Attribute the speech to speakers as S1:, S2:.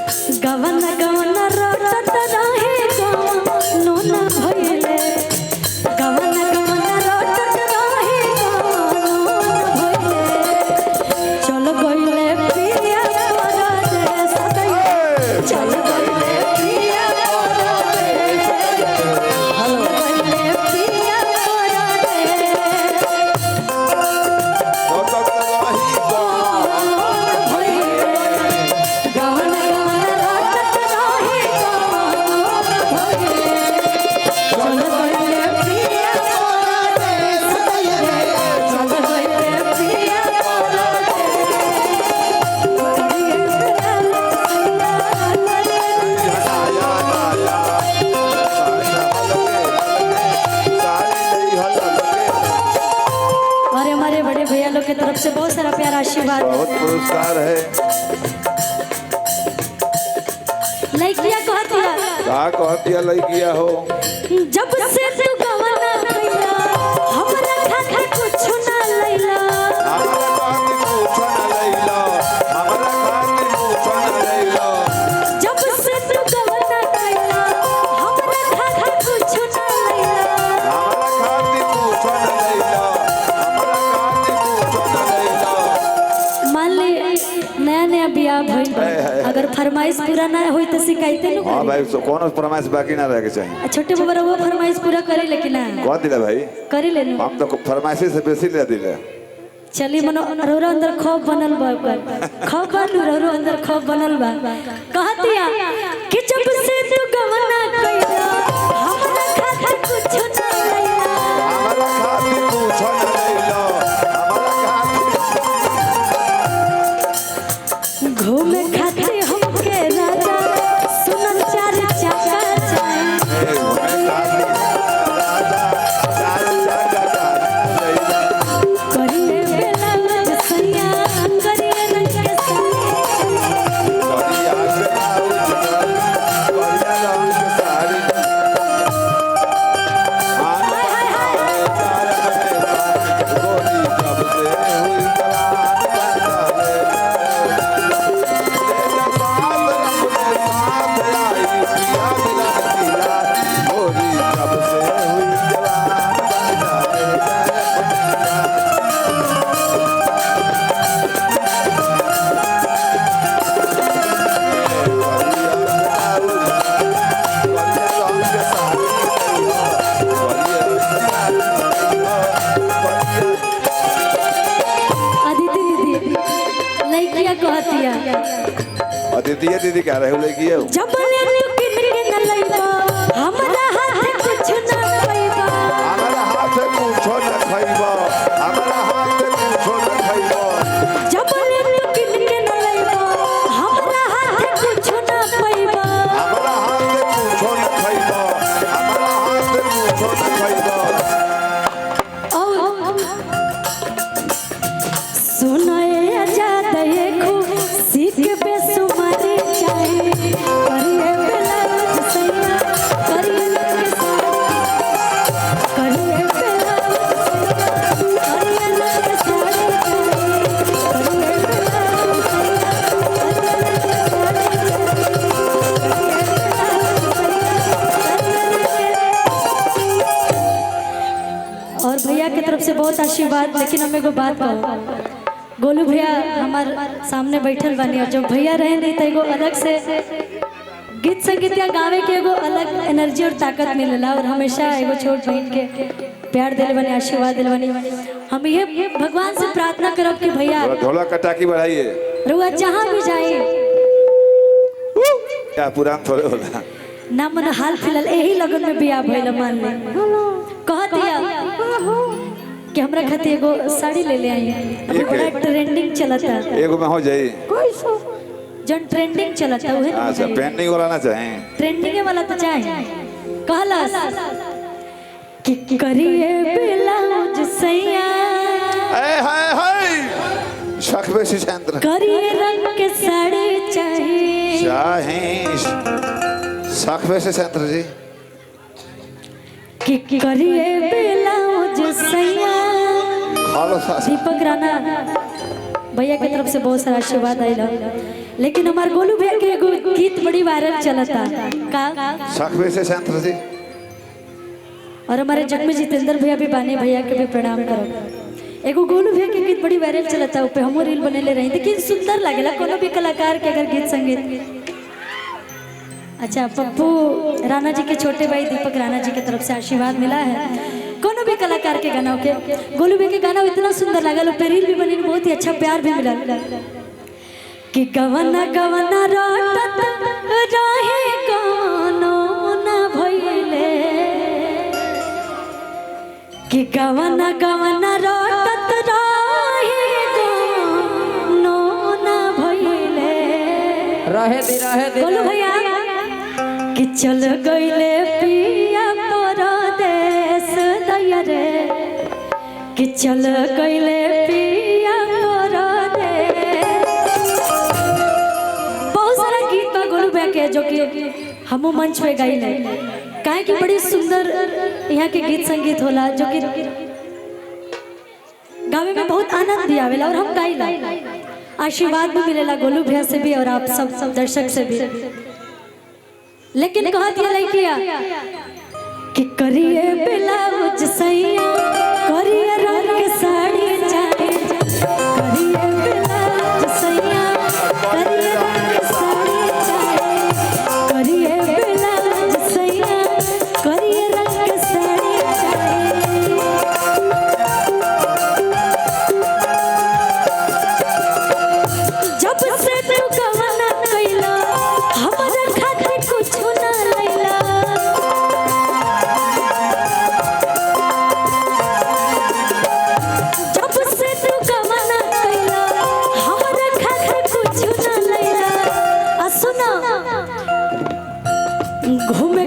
S1: गवन गवन रोटत रहे गानो न भइले गवन गवन रोटत रहे गानो न भइले चल गइले पिया परदेस चल गइले पिया परदेस हेलो गइले पिया की तरफ से बहुत सारा प्यारा आशीर्वाद
S2: बहुत पुरस्कार है।
S1: लइकिया
S2: कहतिया लइकिया हो
S1: जब से तू गवाना कइला हमरा खातिर कुछ ना लइला
S2: हमरा खातिर कुछ ना लइला हमरा खातिर कुछ ना लइला
S1: जब से तू गवाना कइला हमरा खातिर कुछ ना लइला
S2: हमरा खातिर कुछ ना लइला हमरा खातिर कुछ ना लइला।
S1: मान ले नया नया बियाह भइल अगर फरमाइश पूरा ना होई त शिकायत न
S2: हां भाई कोनो फरमाइश बाकी ना रहे के चाहिए।
S1: छोटे बाबा वो फरमाइश पूरा करे लेकिन ना
S2: कह दिला भाई
S1: करे लेनु
S2: हम तो फरमाइश से बेसी ले दिले।
S1: चली मनो रोरो अंदर खौफ बनल बा खौफ बनू रोरो अंदर खौफ बनल बा कहतिया कि जब से तू गवना कइला हमरा खातिर कुछ ना लइला
S2: हमरा खातिर कुछ ना लइला हमरा खातिर
S1: घूमे खातिर हमके राजा सुनल चार चाका जाए करिए बेला सैया करिए रंग के
S2: अदितिया दीदी कह रहे हो लड़की है
S1: जब ले तू किन के न लइबा हमरा हाथ कुछ ना खइबा
S2: हमरा हाथ कुछ ना खइबा हमरा हाथ कुछ ना खइबा
S1: जब ले तू किन के न लइबा हमरा हाथ कुछ ना खइबा
S2: हमरा हाथ कुछ ना खइबा हमरा हाथ कुछ ना खइबा।
S1: सुनाए आजाद देखो सीख बेसुमारी चाहे करिए बेला सैया करिए लगे करिए बेला करिए लगे सारे करिए और भैया की तरफ से बहुत आशीर्वाद। लेकिन हम एगो बात कहो गोलू भैया हमार सामने बैठल बनी और जब भैया रहे नहीं तो एगो अलग से गीत संगीत या गावे के एगो अलग एनर्जी और ताकत मिलेला और हमेशा एगो छोट बहन के प्यार दिल बने आशीर्वाद दिल बने। हम ये भगवान से प्रार्थना करब कि भैया
S2: ढोलक कटाकी बढ़ाइए
S1: रुआ जहाँ भी जाए
S2: क्या पुरान थोड़े होला
S1: ना मन हाल फिलहाल यही लगन में बियाह भइल मान ले कह दिया कि हमरा खातिर एगो साड़ी ले ले आई अभी बड़ा ट्रेंडिंग चलता
S2: एगो में हो जाई
S1: जन ट्रेंडिंग चलता उहे ना
S2: अच्छा पेंडिंग वाला ना चाहे
S1: ट्रेंडिंग वाला तो चाहे कहलस कि करिए ब्लाउज सैया
S2: ए हाय हाय शखबे से चंद्र
S1: करिए रंग के साड़ी चाहिए
S2: चाहे शखबे से चंद्र जी
S1: कि करिए ब्लाउज सैया।
S2: खालो सास
S1: दीपक राणा भैया की तरफ से बहुत सारा आशीर्वाद आइला। लेकिन हमार गोलू भैया के एगो गीत बड़ी वायरल चलता का
S2: सखबे से संतर जी
S1: और हमारे जग में जितेंद्र भैया भी बानी भैया के भी प्रणाम करो। एगो गोलू भैया के गीत बड़ी वायरल चलता ऊपर हमो रील बनेले रही लेकिन सुंदर लागेला कोनो भी कलाकार के अगर गीत संगीत। अच्छा पप्पू राणा जी के छोटे भाई दीपक राणा जी की तरफ से आशीर्वाद मिला है। कोनो भी कलाकार के गाना के गोलू भैया के गाना इतना सुंदर लागल ऊपर रील भी बनी बहुत ही अच्छा प्यार भी मिला कि गवना गवना रोटत रहे कोनो ना भइले कि गवना गवना रोटत रहे कोनो ना भइले
S3: रहे दे
S1: बोलो भैया कि चल गइले पिया परदेस दैया रे कि चल गइले पिया परदेस। बहुत सारा गीत बा गोलू भैया के जो कि हमू मंच पे गाइले काहे कि बड़ी सुंदर यहाँ के गीत संगीत होला जो कि गावे में बहुत आनंद भी आवेला और हम गाइला आशीर्वाद भी मिलेला गोलू भैया से भी और आप सब दर्शक से भी। लेकिन कहा दिया लड़किया कि करिए ब्लाउज सैया करिए रंग साड़ी चाहिए करिए ब्लाउज सैया करिए रंग साड़ी चाहिए करिए ब्लाउज सैया करिए रंग साड़ी चाहिए। जब से तू गवाना कइला हमरा खातिर कुछ ना लैला जब से तू गवाना कइला हमरा खातिर कुछ ना लैला। आ सुनो घूमे